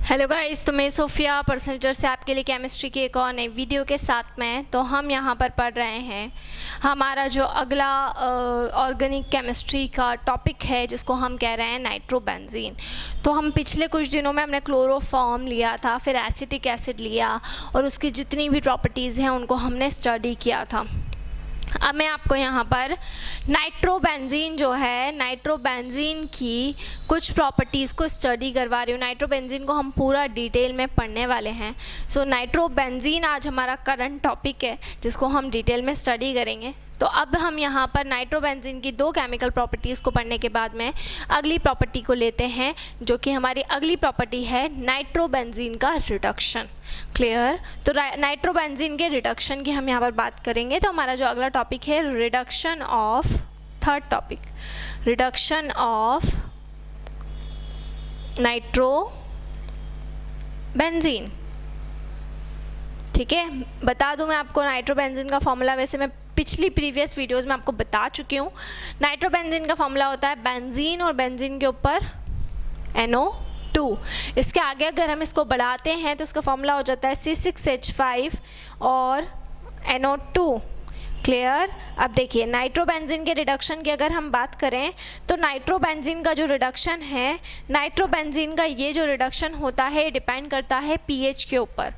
Hello guys, तो मैं Sophia personal से आपके लिए केमिस्ट्री की एक और नई वीडियो के साथ में। तो हम यहाँ पर पढ़ रहे हैं हमारा जो अगला ऑर्गेनिक केमिस्ट्री का टॉपिक है, जिसको हम कह रहे हैं नाइट्रोबेंजीन। तो हम पिछले कुछ दिनों में हमने क्लोरोफॉर्म लिया था, फिर एसिटिक एसिड लिया और उसकी जितनी भी प्रॉपर्टीज़ हैं उनको हमने स्टडी किया था। अब मैं आपको यहाँ पर नाइट्रोबेंजीन जो है, नाइट्रोबेंजीन की कुछ प्रॉपर्टीज़ को स्टडी करवा रही हूँ। नाइट्रोबेंजीन को हम पूरा डिटेल में पढ़ने वाले हैं। सो नाइट्रोबेंजीन आज हमारा करंट टॉपिक है, जिसको हम डिटेल में स्टडी करेंगे। तो अब हम यहाँ पर नाइट्रोबेंजीन की दो केमिकल प्रॉपर्टीज़ को पढ़ने के बाद में अगली प्रॉपर्टी को लेते हैं, जो कि हमारी अगली प्रॉपर्टी है नाइट्रोबेंजीन का रिडक्शन। क्लियर? तो नाइट्रोबेंजीन के रिडक्शन की हम यहाँ पर बात करेंगे। तो हमारा जो अगला टॉपिक है reduction of, third topic, reduction of nitrobenzene. ठीक है, बता दूं मैं आपको नाइट्रोबेंजीन का फॉर्मूला। वैसे मैं पिछली प्रीवियस वीडियोस में आपको बता चुकी हूँ। नाइट्रोबेंजीन का फॉर्मूला होता है बेंजीन और बेंजीन के ऊपर NO2। इसके आगे अगर हम इसको बढ़ाते हैं तो इसका फॉर्मूला हो जाता है C6H5 और NO2। क्लियर? अब देखिए नाइट्रोबेंजीन के रिडक्शन की अगर हम बात करें तो नाइट्रोबेंजीन का जो रिडक्शन है, नाइट्रोबेंजीन का ये जो रिडक्शन होता है डिपेंड करता है pH के ऊपर।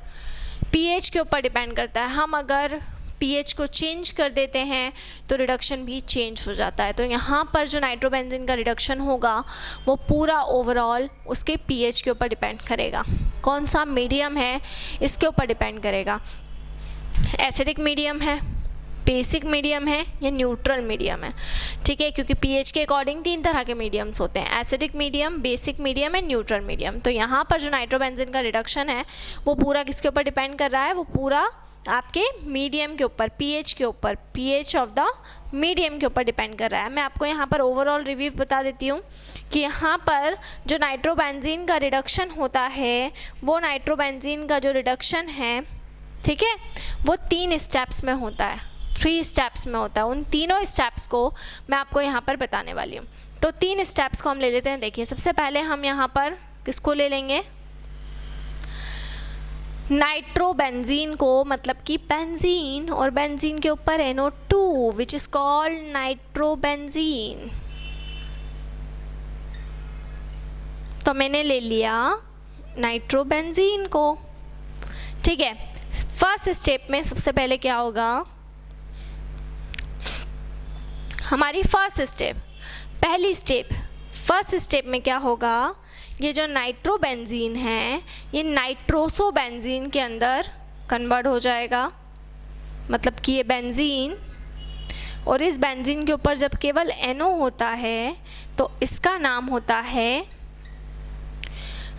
pH के ऊपर डिपेंड करता है। हम अगर pH को चेंज कर देते हैं तो रिडक्शन भी चेंज हो जाता है। तो यहाँ पर जो नाइट्रोबेंजीन का रिडक्शन होगा वो पूरा ओवरऑल उसके pH के ऊपर डिपेंड करेगा। कौन सा मीडियम है इसके ऊपर डिपेंड करेगा। एसिडिक मीडियम है, बेसिक मीडियम है या न्यूट्रल मीडियम है। ठीक है, क्योंकि pH के अकॉर्डिंग तीन तरह के मीडियम्स होते हैं, acidic medium, basic medium and neutral medium. तो यहाँ पर जो नाइट्रोबेंजीन का रिडक्शन है वो पूरा किसके ऊपर डिपेंड कर रहा है? वो पूरा आपके मीडियम के ऊपर, pH के ऊपर, pH ऑफ द मीडियम के ऊपर डिपेंड कर रहा है। मैं आपको यहाँ पर ओवरऑल रिव्यू बता देती हूँ कि यहाँ पर जो नाइट्रोबेंजीन का रिडक्शन होता है, वो नाइट्रोबेंजीन का जो रिडक्शन है, ठीक है, वो 3 स्टेप्स में होता है, 3 स्टेप्स में होता है। उन तीनों स्टेप्स को मैं आपको यहाँ पर बताने वाली हूँ। तो 3 स्टेप्स को हम ले लेते हैं। देखिए सबसे पहले हम यहाँ पर किसको ले लेंगे? नाइट्रोबेंजीन को, मतलब कि बेंजीन और बेंजीन के ऊपर NO2 which is called nitrobenzene. तो मैंने ले लिया नाइट्रोबेंजीन को। ठीक है, फर्स्ट स्टेप में सबसे पहले क्या होगा? हमारी फर्स्ट स्टेप, पहली स्टेप, फर्स्ट स्टेप में क्या होगा? ये जो नाइट्रोबेंजीन है ये नाइट्रोसोबेंजीन के अंदर कन्वर्ट हो जाएगा। मतलब कि ये बेंजीन, और इस बेंजीन के ऊपर जब केवल NO होता है तो इसका नाम होता है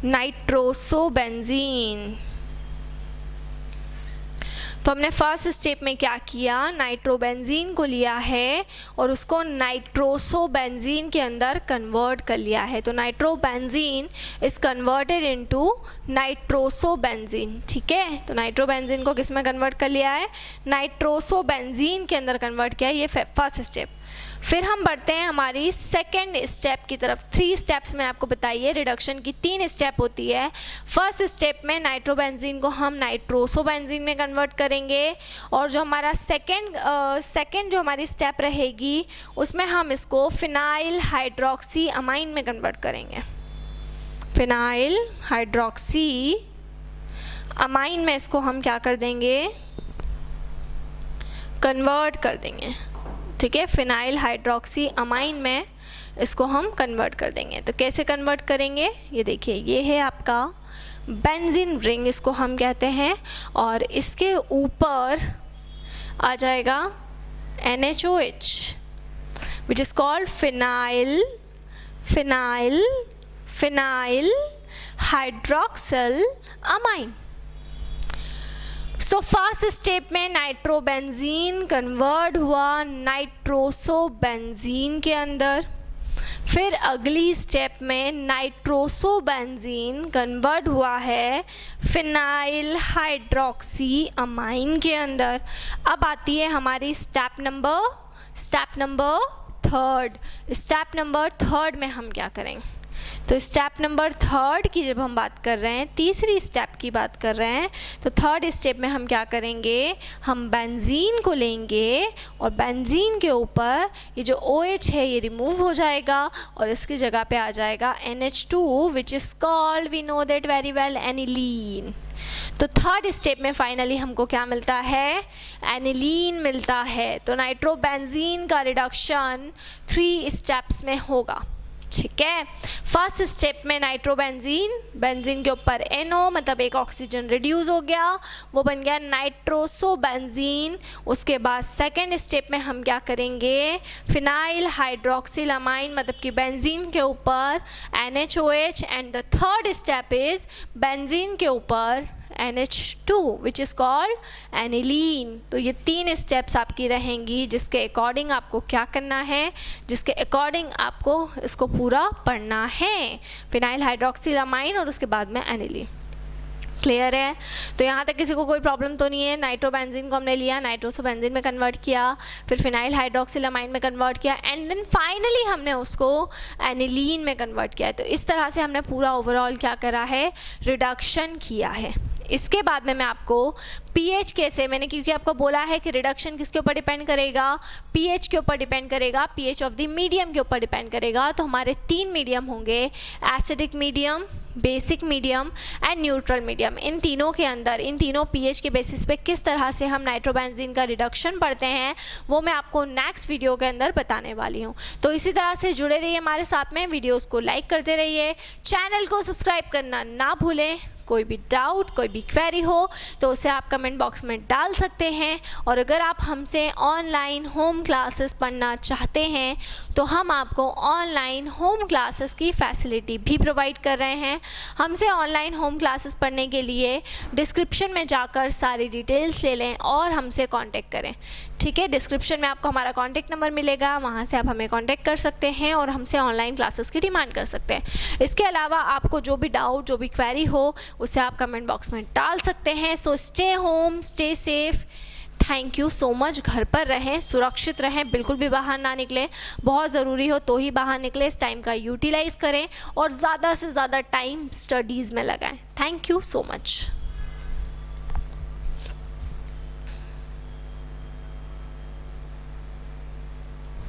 नाइट्रोसोबेंजीन। तो हमने फर्स्ट स्टेप में क्या किया? नाइट्रोबेंजीन को लिया है और उसको नाइट्रोसोबेंजीन के अंदर कन्वर्ट कर लिया है। तो नाइट्रोबेंजीन इज कन्वर्टेड इनटू नाइट्रोसोबेंजीन। ठीक है, तो नाइट्रोबेंजीन को किस में कन्वर्ट कर लिया है? नाइट्रोसोबेंजीन के अंदर कन्वर्ट किया है। ये फर्स्ट स्टेप। फिर हम बढ़ते हैं हमारी सेकेंड स्टेप की तरफ। 3 स्टेप्स में आपको बताइए, रिडक्शन की 3 स्टेप होती है। फर्स्ट स्टेप में नाइट्रोबेंजीन को हम नाइट्रोसोबेंजीन में कन्वर्ट करेंगे, और जो हमारा सेकेंड जो हमारी स्टेप रहेगी उसमें हम इसको फिनाइल हाइड्रोक्सी अमाइन में कन्वर्ट करेंगे। फिनाइल हाइड्रोक्सी अमाइन में इसको हम क्या कर देंगे? कन्वर्ट कर देंगे। ठीक है, फिनाइल हाइड्रोक्सी अमाइन में इसको हम कन्वर्ट कर देंगे। तो कैसे कन्वर्ट करेंगे? ये देखिए, ये है आपका बेंजीन रिंग, इसको हम कहते हैं, और इसके ऊपर आ जाएगा NaOH which is called phenyl hydroxyl amine. So first step में नाइट्रोबेंजीन कन्वर्ट हुआ नाइट्रोसोबेंजीन के अंदर। फिर अगली स्टेप में नाइट्रोसोबेंजीन कन्वर्ट हुआ है फिनाइल हाइड्रोक्सी अमाइन के अंदर। अब आती है हमारी step number third. Step number third में हम क्या करेंगे? तो स्टेप नंबर 3 की जब हम बात कर रहे हैं, तीसरी स्टेप की बात कर रहे हैं, तो 3rd स्टेप में हम क्या करेंगे, हम बेंजीन को लेंगे और बेंजीन के ऊपर ये जो OH है ये रिमूव हो जाएगा और इसकी जगह पे आ जाएगा NH2 which is called, we know that very well, aniline. तो 3rd स्टेप में फाइनली हमको क्या मिलता है, एनिलीन मिलता है। तो नाइट्रोबेंजीन का रिडक्शन 3 स्टेप्स में होगा, ठीक है। फर्स्ट स्टेप में नाइट्रोबेंजीन, बेंजीन के ऊपर NO मतलब एक ऑक्सीजन रिड्यूस हो गया, वो बन गया नाइट्रोसोबेंजीन। उसके बाद सेकेंड स्टेप में हम क्या करेंगे, फिनाइल हाइड्रोक्सिलामाइन मतलब कि बेंजीन के ऊपर NaOH and the 3rd step is benzene के ऊपर NH2 which is called aniline. तो ये 3 स्टेप्स आपकी रहेंगी जिसके अकॉर्डिंग आपको क्या करना है, जिसके अकॉर्डिंग आपको इसको पूरा पढ़ना है, फिनाइल हाइड्रोक्सिलामाइन और उसके बाद में एनिलीन। क्लियर है? तो यहाँ तक किसी को कोई प्रॉब्लम तो नहीं है। नाइट्रोबेंजीन को हमने लिया, नाइट्रोसोबेंजीन में कन्वर्ट किया, फिर फिनाइल हाइड्रोक्सिलामाइन में कन्वर्ट किया एंड देन फाइनली हमने उसको एनिलीन में कन्वर्ट किया है। तो इस तरह से हमने पूरा ओवरऑल क्या करा है, रिडक्शन किया है। इसके बाद में मैं आपको पीएच कैसे, मैंने क्योंकि आपको बोला है कि रिडक्शन किसके ऊपर डिपेंड करेगा, पीएच के ऊपर डिपेंड करेगा, पीएच ऑफ द मीडियम के ऊपर डिपेंड करेगा। तो हमारे 3 मीडियम होंगे, acidic medium, basic medium and neutral medium. इन तीनों के अंदर, इन तीनों पीएच के बेसिस पे किस तरह से हम नाइट्रोबेंजीन का रिडक्शन पढ़ते हैं वो मैं आपको नेक्स्ट वीडियो के अंदर बताने वाली हूँ। तो इसी तरह से जुड़े रहिए हमारे साथ में, वीडियोस को लाइक करते रहिए, चैनल को सब्सक्राइब करना ना भूलें। कोई भी डाउट, कोई भी क्वेरी हो तो उसे आप कमेंट बॉक्स में डाल सकते हैं। और अगर आप हमसे ऑनलाइन होम क्लासेस पढ़ना चाहते हैं तो हम आपको ऑनलाइन होम क्लासेस की फैसिलिटी भी प्रोवाइड कर रहे हैं। हमसे ऑनलाइन होम क्लासेस पढ़ने के लिए डिस्क्रिप्शन में जाकर सारी डिटेल्स ले लें और हमसे कांटेक्ट करें, ठीक है। डिस्क्रिप्शन में आपको हमारा कांटेक्ट नंबर मिलेगा, वहाँ से आप हमें कांटेक्ट कर सकते हैं और हमसे ऑनलाइन क्लासेस की डिमांड कर सकते हैं। इसके अलावा आपको जो भी डाउट, जो भी क्वेरी हो उसे आप कमेंट बॉक्स में डाल सकते हैं। So stay home, stay safe, thank you so much. घर पर रहें, सुरक्षित रहें, बिल्कुल भी बाहर ना निकलें, बहुत ज़रूरी हो तो ही बाहर निकलें। इस टाइम का यूटिलाइज़ करें और ज़्यादा से ज़्यादा टाइम स्टडीज़ में लगाएं। Thank you so much.